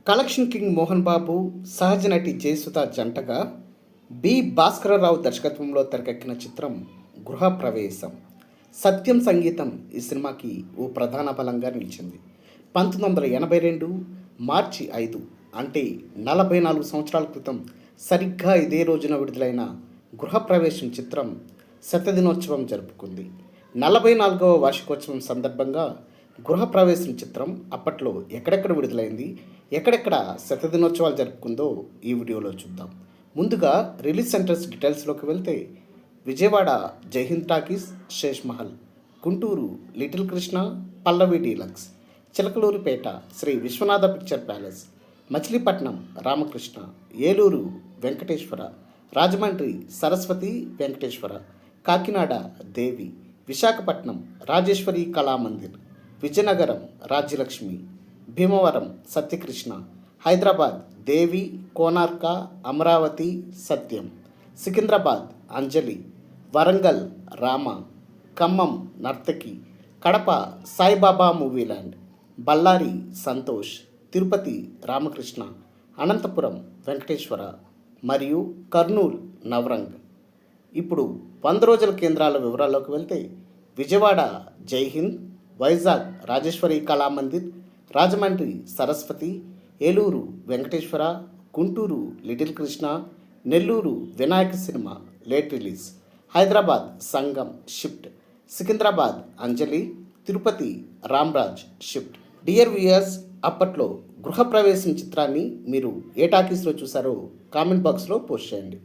Collection king Mohan Babu, సహజ నటి జయసుధ జంటగా భాస్కరరావు దర్శకత్వంలో తెరకెక్కిన చిత్రం గృహప్రవేశం. సత్యం సంగీతం ఈ సినిమాకి ఓ ప్రధాన బలంగా నిలిచింది. 1982 మార్చి 5 అంటే 44 సంవత్సరాల క్రితం సరిగ్గా ఇదే రోజున విడుదలైన గృహప్రవేశం చిత్రం శతదినోత్సవం జరుపుకుంది. 44వ వార్షికోత్సవం సందర్భంగా గృహప్రవేశం చిత్రం అప్పట్లో ఎక్కడెక్కడ విడుదలైంది, ఎక్కడెక్కడ శతదినోత్సవాలు జరుపుకుందో ఈ వీడియోలో చూద్దాం. ముందుగా రిలీజ్ సెంటర్స్ డీటెయిల్స్లోకి వెళ్తే Vijayawada Jaihind Talkies, Shesh Mahal, Guntur Little Krishna, Pallavi Deluxe, Chilakaluripet Sri Viswanatha Picture Palace, Machilipatnam Ramakrishna, Eluru Venkateswara, Rajahmundry Saraswathi Venkateswara, Kakinada Devi, Visakhapatnam Rajeswari Kalamandir, Vizianagaram Rajyalakshmi, Bhimavaram Satyakrishna, Hyderabad Devi, Konark, Amaravati Satyam, Secunderabad Anjali, Warangal Rama, Khammam Nartaki, Kadapa Saibaba Movieland, Bellary Santosh, Tirupati Ramakrishna, Anantapur Venkateswara మరియు కర్నూలు నవరంగ్. ఇప్పుడు 100 రోజుల కేంద్రాల వివరాల్లోకి వెళ్తే Vijayawada Jaihind, Vizag Rajeswari Kalamandir, Rajahmundry Saraswati, Eluru Venkateswara, Guntur Little Krishna, Nellore Vinayaka cinema late release, Hyderabad Sangam shift, Secunderabad Anjali, Tirupati Ramraj shift. Dear viewers, అప్పట్లో గృహప్రవేశం చిత్రాన్ని మీరు ఏ టాకీస్లో చూసారో కామెంట్ బాక్స్లో పోస్ట్ చేయండి.